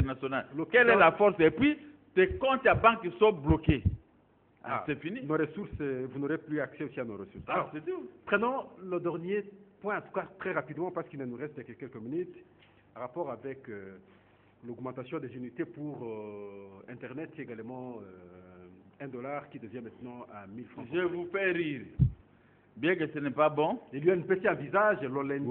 internationale. Quelle est la force? Et puis, tes comptes à banque sont bloqués. C'est fini. Nos ressources, vous n'aurez plus accès aussi à nos ressources. Alors, c'est tout. Prenons le dernier point, en tout cas très rapidement, parce qu'il nous reste que quelques minutes, en rapport avec l'augmentation des unités pour Internet, c'est également $1 qui devient maintenant à 1000 francs. Je vous fais rire. Bien que ce n'est pas bon. Il y a une petite envisage, le lundi,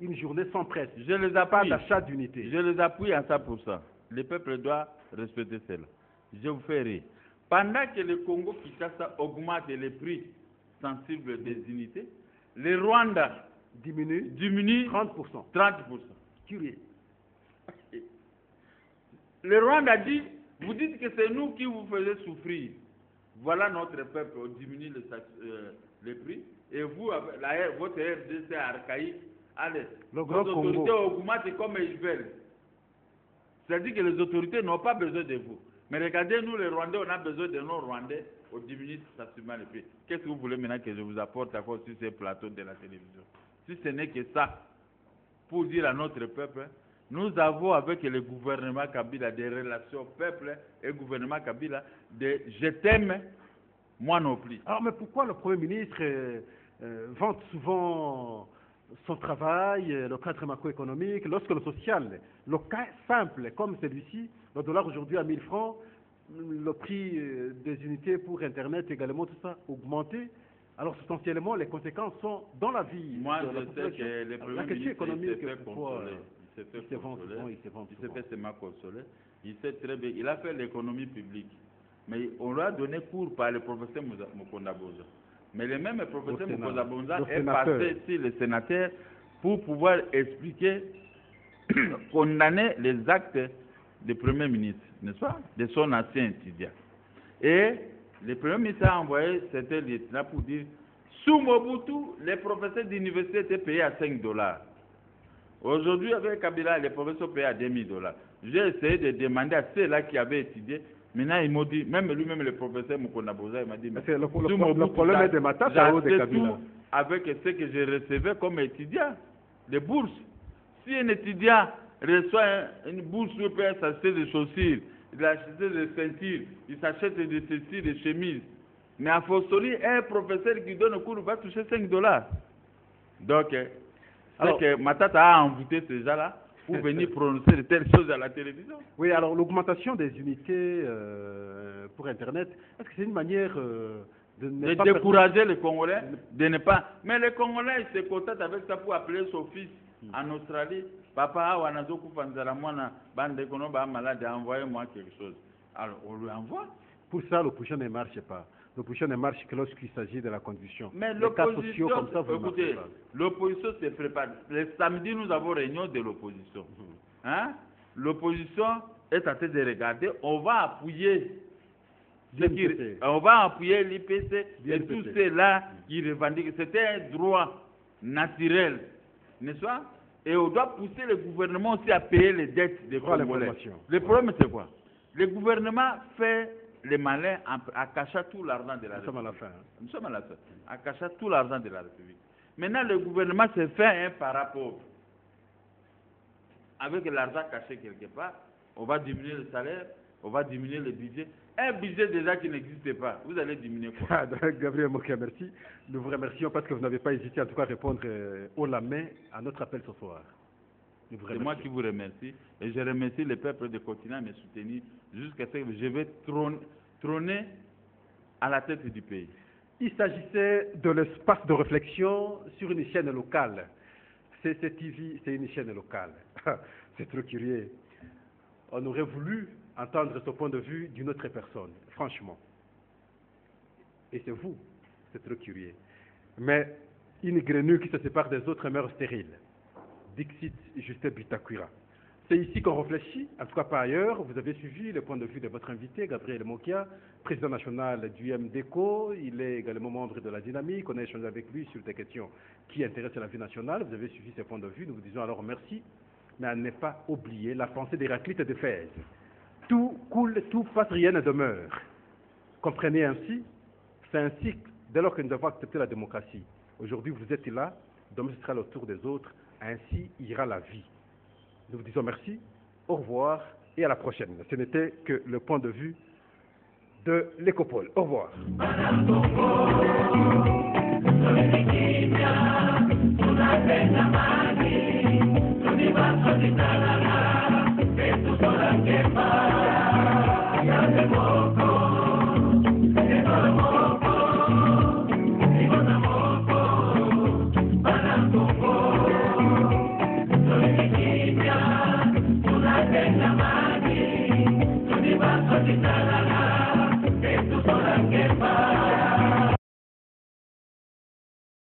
une journée sans presse. Je les appuie. Pas d'achat d'unités. Je les appuie à 100%. Le peuple doit respecter cela. Je vous fais rire. Pendant que le Congo-Kinshasa augmente les prix sensibles des unités, le Rwanda diminue 30%. 30%. Curieux. Le Rwanda dit, vous dites que c'est nous qui vous faisons souffrir. Voilà notre peuple, on diminue les prix. Et vous, votre RDC archaïque, allez, vos autorités augmentent comme ils veulent. C'est-à-dire que les autorités n'ont pas besoin de vous. Mais regardez, nous les Rwandais, on a besoin de nos Rwandais, on diminue facilement les prix. Qu'est-ce que vous voulez maintenant que je vous apporte encore sur ces plateaux de la télévision? Si ce n'est que ça, pour dire à notre peuple, nous avons avec le gouvernement Kabila des relations peuple et gouvernement Kabila de je t'aime, moi non plus. Alors, mais pourquoi le Premier ministre vante souvent son travail, le cadre macroéconomique, lorsque le social, le cas simple comme celui-ci, le dollar aujourd'hui à 1000 francs, le prix des unités pour Internet également, tout ça augmenté. Alors, substantiellement, les conséquences sont dans la vie. Moi, je sais que le Premier ministre économique, s'est fait consoler. Il s'est fait seulement consoler. Il sait très bien. Il a fait l'économie publique. Mais on lui a donné cours par le professeur Mukonda Bonza. Mais le même professeur Mukonda Bonza est passé sur le sénateur pour pouvoir expliquer, condamner les actes du Premier ministre, n'est-ce pas, de son ancien étudiant. Et le Premier ministre a envoyé certains lieutenants pour dire, sous Mobutu, les professeurs d'université étaient payés à $5. Aujourd'hui, avec Kabila, les professeurs payés à $2000. J'ai essayé de demander à ceux-là qui avaient étudié. Maintenant, ils m'ont dit, même lui-même, le professeur Mukonda Bonza, il m'a dit, le problème est de ma tâche à haut de Kabila. Avec ce que je recevais comme étudiant, des bourses. Si un étudiant reçoit une bourse, il peut s'acheter des chaussures, il achète des ceintures, il s'achète des ceci, des chemises. Mais à fortiori, un professeur qui donne le cours va toucher $5. Donc, c'est que Matata a envoûté ces gens-là pour venir prononcer de telles choses à la télévision. Oui, alors l'augmentation des unités pour Internet, est-ce que c'est une manière de décourager les Congolais, de ne pas... Mais les Congolais, ils se contentent avec ça pour appeler son fils en Australie. Papa, envoyez-moi quelque chose. Alors, on lui envoie. Pour ça, l'opposition ne marche pas. L'opposition ne marche que lorsqu'il s'agit de la condition. Mais l'opposition, écoutez, l'opposition se prépare. Le samedi, nous avons réunion de l'opposition. Hein? L'opposition est en train de regarder. On va appuyer l'IPC et tous ceux-là qui revendiquent. C'était un droit naturel, n'est-ce pas? Et on doit pousser le gouvernement aussi à payer les dettes des Congolais. Le problème, c'est quoi? Le gouvernement fait les malins à cacher tout l'argent de la République. Nous sommes à la fin. À cacher tout l'argent de la République. Maintenant, le gouvernement se fait un parapauvre. Avec l'argent caché quelque part, on va diminuer le salaire, on va diminuer le budget. Un budget déjà qui n'existe pas. Vous allez diminuer quoi? Gabriel Mokia, merci. Nous vous remercions parce que vous n'avez pas hésité en tout cas à répondre haut la main à notre appel ce soir. C'est moi qui vous remercie. Et je remercie le peuple de continent à me soutenir jusqu'à ce que je vais trôner à la tête du pays. Il s'agissait de l'espace de réflexion sur une chaîne locale. CCTV, c'est une chaîne locale. C'est trop curieux. On aurait voulu entendre ce point de vue d'une autre personne, franchement. Et c'est vous, c'est trop curieux. Mais une grenouille qui se sépare des autres meurt stérile. Dixit Justin Butakwira. C'est ici qu'on réfléchit, en tout cas par ailleurs. Vous avez suivi le point de vue de votre invité, Gabriel Mokia, président national du MDECO. Il est également membre de la Dynamique. On a échangé avec lui sur des questions qui intéressent la vie nationale. Vous avez suivi ses points de vue. Nous vous disons alors merci, mais à ne pas oublier la pensée d'Héraclite de Fès. Tout coule, tout passe, rien ne demeure. Comprenez ainsi, c'est un cycle dès lors que nous avons accepté la démocratie. Aujourd'hui, vous êtes là, demain ce sera le tour des autres. Ainsi ira la vie. Nous vous disons merci, au revoir et à la prochaine. Ce n'était que le point de vue de l'Écopole. Au revoir.